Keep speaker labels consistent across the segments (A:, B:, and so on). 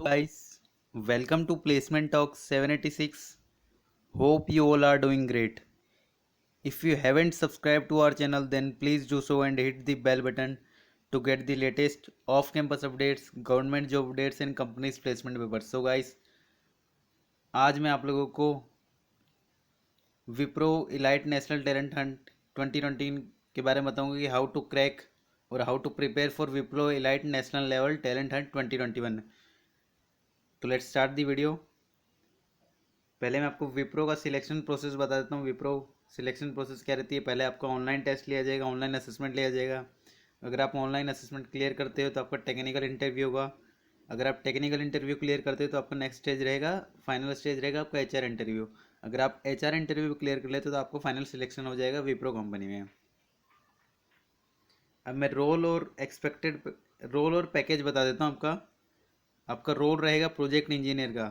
A: Guys, welcome to Placement Talk 786. Hope you all are doing great. If you haven't subscribed to our channel, then please do so and hit the bell button to get the latest off campus updates, government job updates, and companies placement papers. So, guys, आज मैं आप लोगों को Wipro elite national talent hunt 2020 के बारे में बताऊंगा कि हाउ टू क्रैक और how to prepare for Wipro elite national level talent hunt 2021. तो लेट्स स्टार्ट दी वीडियो. पहले मैं आपको विप्रो का सिलेक्शन प्रोसेस बता देता हूँ. विप्रो सिलेक्शन प्रोसेस क्या रहती है. पहले आपका ऑनलाइन टेस्ट लिया जाएगा, ऑनलाइन असेसमेंट लिया जाएगा. अगर आप ऑनलाइन असेसमेंट क्लियर करते हो तो आपका टेक्निकल इंटरव्यू होगा. अगर आप टेक्निकल इंटरव्यू क्लियर करते हो तो आपका नेक्स्ट स्टेज रहेगा, फाइनल स्टेज रहेगा आपका एचआर इंटरव्यू. अगर आप एचआर इंटरव्यू क्लियर कर लेते हो तो आपको फाइनल सिलेक्शन हो जाएगा विप्रो कंपनी में. अब मैं रोल और पैकेज बता देता हूँ. आपका आपका रोल रहेगा प्रोजेक्ट इंजीनियर का.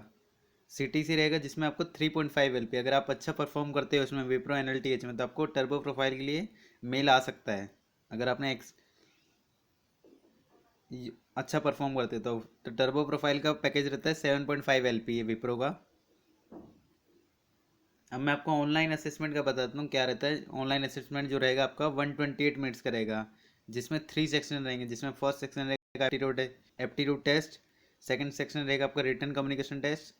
A: सीटीसी रहेगा जिसमें आपको 3.5 एलपी. अगर आप अच्छा परफॉर्म करते हो उसमें विप्रो एनएलटीएच में तो आपको टर्बो प्रोफाइल के लिए मेल आ सकता है. अगर आपने अच्छा परफॉर्म करते तो टर्बो प्रोफाइल का पैकेज रहता है 7.5 एलपी है विप्रो का. अब मैं आपको ऑनलाइन असेसमेंट का बताता हूँ क्या रहता है. ऑनलाइन असेसमेंट जो रहेगा आपका 128 मिनट्स का रहेगा, जिसमें 3 सेक्शन रहेंगे. जिसमें फर्स्ट सेक्शन रहेगा एप्टीट्यूड टेस्ट, सेकंड सेक्शन रहेगा आपका written communication test,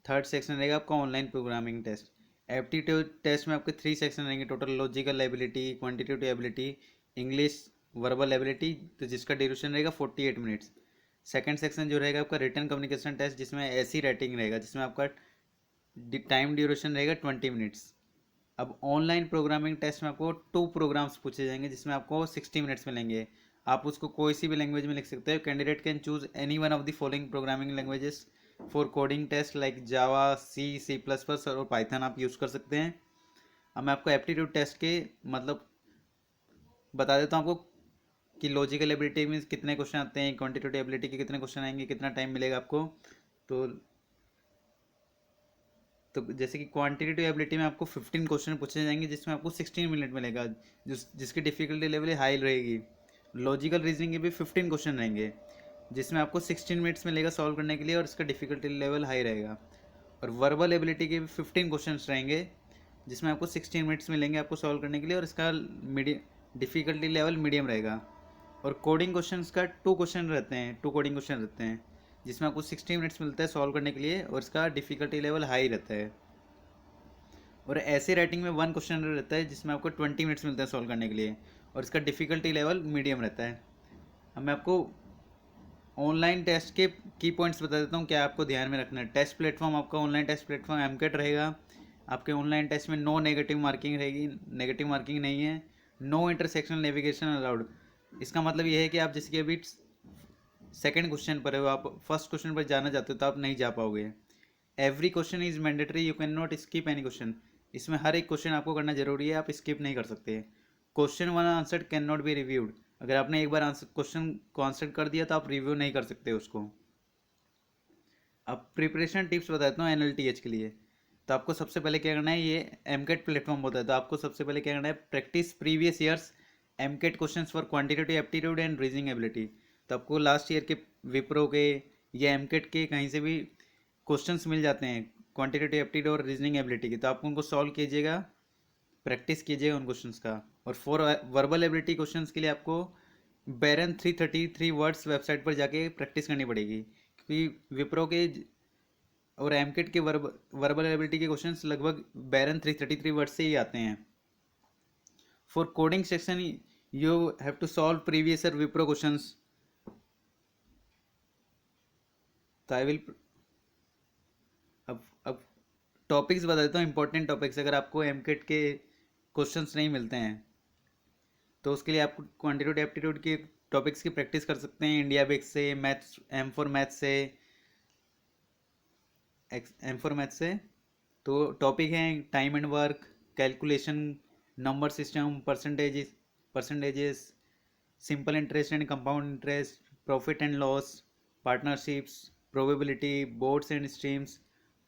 A: third section रहेगा आपका online programming test. Aptitude test में आपके 3 सेक्शन रहेंगे total. Logical ability, quantitative ability, English verbal ability, तो जिसका ड्यूरेशन रहेगा 48 मिनट्स. सेकंड सेक्शन जो रहेगा आपका रिटन कम्युनिकेशन टेस्ट, जिसमें ऐसी राइटिंग रहेगा जिसमें आपका टाइम ड्यूरेशन रहेगा 20 मिनट्स. अब ऑनलाइन प्रोग्रामिंग टेस्ट में आपको 2 प्रोग्राम्स पूछे जाएंगे जिसमें आपको 60 मिनट्स मिलेंगे. आप उसको कोई सी भी लैंग्वेज में लिख सकते हो. Candidate can choose any one of the following programming languages for coding test like Java, C plus plus और पाइथन आप यूज़ कर सकते हैं. अब मैं आपको एप्टीट्यूड टेस्ट के मतलब बता देता हूँ आपको कि लॉजिकल एबिलिटी में कितने क्वेश्चन आते हैं, क्वांटिटेटिव एबिलिटी के कितने क्वेश्चन आएंगे, कितना टाइम मिलेगा आपको. तो जैसे कि क्वांटिटेटिव एबिलिटी में आपको 15 क्वेश्चन पूछे जाएंगे जिसमें आपको 16 मिनट मिलेगा, जिसकी डिफिकल्टी लेवल हाई रहेगी. लॉजिकल रीजनिंग के भी 15 क्वेश्चन रहेंगे जिसमें आपको 16 मिनट्स मिलेगा सॉल्व करने के लिए और इसका डिफिकल्टी लेवल हाई रहेगा. और वर्बल एबिलिटी के भी 15 क्वेश्चन रहेंगे जिसमें आपको 16 मिनट्स मिलेंगे आपको सॉल्व करने के लिए और इसका डिफिकल्टी लेवल मीडियम रहेगा. और कोडिंग क्वेश्चंस का 2 क्वेश्चन रहते हैं, 2 कोडिंग क्वेश्चन रहते हैं जिसमें आपको 60 मिनट्स मिलता है सॉल्व करने के लिए और इसका डिफिकल्टी लेवल हाई रहता है. और ऐसे राइटिंग में 1 क्वेश्चन रहता है जिसमें आपको 20 मिनट्स मिलते हैं सॉल्व करने के लिए और इसका डिफिकल्टी लेवल मीडियम रहता है. अब मैं आपको ऑनलाइन टेस्ट के की पॉइंट्स बता देता हूँ क्या आपको ध्यान में रखना है. टेस्ट प्लेटफॉर्म आपका ऑनलाइन टेस्ट प्लेटफॉर्म एमकेट रहेगा. आपके ऑनलाइन टेस्ट में नो नेगेटिव मार्किंग रहेगी, नेगेटिव मार्किंग नहीं है. No intersectional navigation allowed. इसका मतलब ये है कि आप जैसे कि अभी सेकंड क्वेश्चन पर हो, आप फर्स्ट क्वेश्चन पर जाना चाहते हो तो आप नहीं जा पाओगे. Every question is mandatory, you can not skip any question. इसमें हर एक क्वेश्चन आपको करना जरूरी है, आप स्किप नहीं कर सकते. Question one answer can not be reviewed. अगर आपने एक बार आंसर क्वेश्चन को आंसर कर दिया तो आप रिव्यू नहीं कर सकते उसको. अब प्रिपरेशन टिप्स बताता हूँ एनएलटीएच के लिए. तो आपको सबसे पहले क्या करना है, ये एमकेट प्लेटफॉर्म होता है तो आपको सबसे पहले क्या करना है, practice previous years AMCAT questions for quantitative aptitude and reasoning ability. तो आपको लास्ट ईयर के विप्रो के या एमकेट के कहीं से भी क्वेश्चंस मिल जाते हैं क्वांटिटेटिव एप्टीट्यूड और रीजनिंग एबिलिटी के, तो आप उनको सॉल्व कीजिएगा, प्रैक्टिस कीजिएगा उन क्वेश्चंस का. और फॉर वर्बल एबिलिटी क्वेश्चंस के लिए आपको बैरन 333 वर्ड्स वेबसाइट पर जाके प्रैक्टिस करनी पड़ेगी क्योंकि विप्रो के और एमकेट के वर्बल एबिलिटी के क्वेश्चंस लगभग बैरन 333 वर्ड से ही आते हैं. For coding section you have to solve previous year Wipro questions. तो आई विल अब टॉपिक्स बता देता हूँ, इंपॉर्टेंट टॉपिक्स. अगर आपको एमकेट के क्वेश्चंस नहीं मिलते हैं तो उसके लिए आप क्वांटिटेटिव एप्टीट्यूड के टॉपिक्स की प्रैक्टिस कर सकते हैं इंडिया बेक्स से, मैथ्स M4 मैथ्स से, M4 मैथ्स से. तो टॉपिक हैं time and work, calculation, number system, percentages, simple interest and compound interest, profit and loss, partnerships, probability, boards and streams,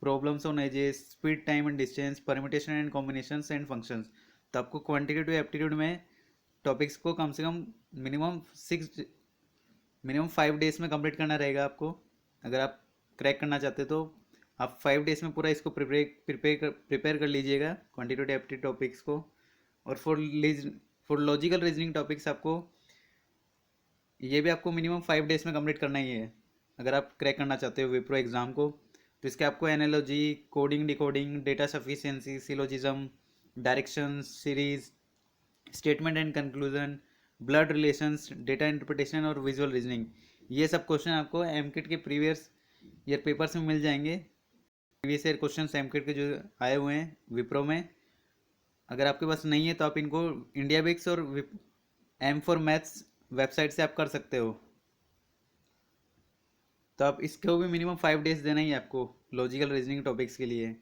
A: problems on edges, speed, time and distance, permutation and combinations and functions. तो आपको quantitative aptitude में topics को कम से कम minimum 5 days में complete करना रहेगा आपको. अगर आप क्रैक करना चाहते हो तो आप 5 डेज में पूरा इसको प्रिपेयर कर लीजिएगा क्वांटिटेटिव एप्टीट्यूड टॉपिक्स को। और फॉर लॉजिकल रीजनिंग टॉपिक्स आपको ये भी आपको मिनिमम 5 डेज में कंप्लीट करना ही है अगर आप क्रैक करना चाहते हो विप्रो एग्ज़ाम को। तो इसके आपको analogy, coding decoding, data sufficiency, syllogism, directions, series, statement and conclusion, blood relations, data interpretation और विजुअल रीजनिंग, ये सब क्वेश्चन आपको एमकिट के प्रीवियस ईयर पेपर्स में मिल जाएंगे। प्रीवियस ईयर क्वेश्चन एमकिट के जो आए हुए हैं विप्रो में, अगर आपके पास नहीं है तो आप इनको इंडिया बिक्स और M4 मैथ्स वेबसाइट से आप कर सकते हो। तो आप इसको भी मिनिमम 5 डेज देना ही है आपको लॉजिकल रीजनिंग टॉपिक्स के लिए।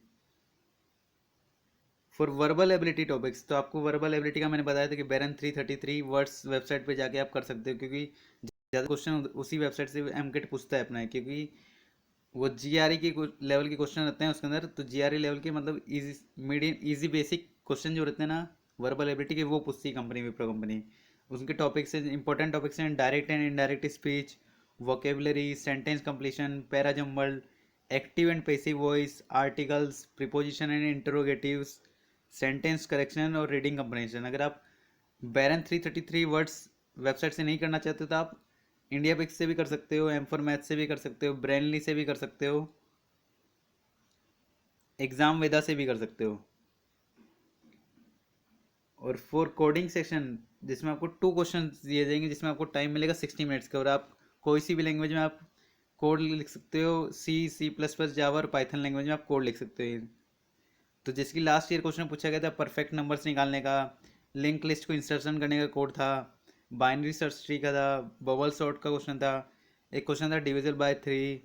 A: फॉर वर्बल एबिलिटी टॉपिक्स तो आपको वर्बल एबिलिटी का मैंने बताया था कि बैरन 333 वर्ड्स वेबसाइट पे जाके आप कर सकते हो, क्योंकि ज़्यादा क्वेश्चन उसी वेबसाइट से एमकेट पूछता है अपना है, क्योंकि वो जीआरई के लेवल के क्वेश्चन रहते हैं उसके अंदर। तो जीआरई लेवल के मतलब easy medium easy basic question जो रहते हैं ना वर्बल एबिलिटी के, वो पूछती है कंपनी, विप्रो कंपनी। उसके टॉपिक्स हैं, इंपॉर्टेंट टॉपिक्स हैं direct and indirect speech, vocabulary, sentence completion, para jumble, active and passive voice, articles, preposition and interrogatives, sentence correction और रीडिंग कंप्रेंशन। अगर आप बैरन 333 वर्ड्स वेबसाइट से नहीं करना चाहते तो आप इंडिया पिक्स से भी कर सकते हो, M4 मैथ से भी कर सकते हो, ब्रेनली से भी कर सकते हो, एग्जाम वेदा से भी कर सकते हो। और फॉर कोडिंग सेक्शन जिसमें आपको 2 क्वेश्चन दिए जाएंगे, जिसमें आपको टाइम मिलेगा 60 मिनट्स का, और आप कोई सी भी लैंग्वेज में आप कोड लिख सकते हो, C++, जावा और पाइथन लैंग्वेज में आप कोड लिख सकते हो। तो जिसकी लास्ट ईयर क्वेश्चन पूछा गया था परफेक्ट नंबर्स निकालने का, लिंक लिस्ट को इंसर्शन करने का कोड था, बाइनरी सर्च ट्री का था, बबल सॉर्ट का क्वेश्चन था, एक क्वेश्चन था डिविजल बाय 3,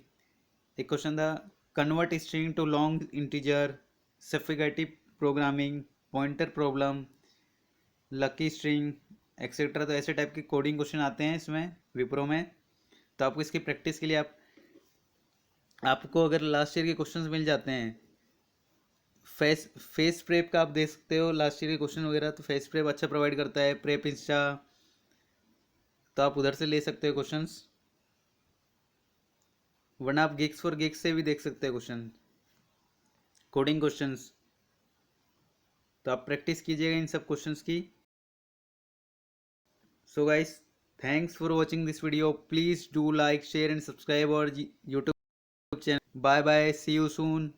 A: एक क्वेश्चन था convert string to long integer, सफिगेटिव programming, pointer problem, lucky string etcetera. तो ऐसे टाइप के कोडिंग क्वेश्चन आते हैं इसमें विप्रो में। तो आपको इसकी प्रैक्टिस के लिए आपको अगर लास्ट ईयर के क्वेश्चंस मिल जाते हैं, फेस प्रेप का आप देख सकते हो लास्ट ईयर के क्वेश्चन वगैरह, तो फेस प्रेप अच्छा प्रोवाइड करता है, प्रेप इंस्टा, तो आप उधर से ले सकते हो क्वेश्चंस। वरना आप गिग्स फॉर गिग्स से भी देख सकते हैं क्वेश्चन, कोडिंग क्वेश्चंस। तो आप प्रैक्टिस कीजिएगा इन सब क्वेश्चंस की। So guys, thanks for watching this video, please do like, share and subscribe और YouTube channel. Bye bye, see you soon.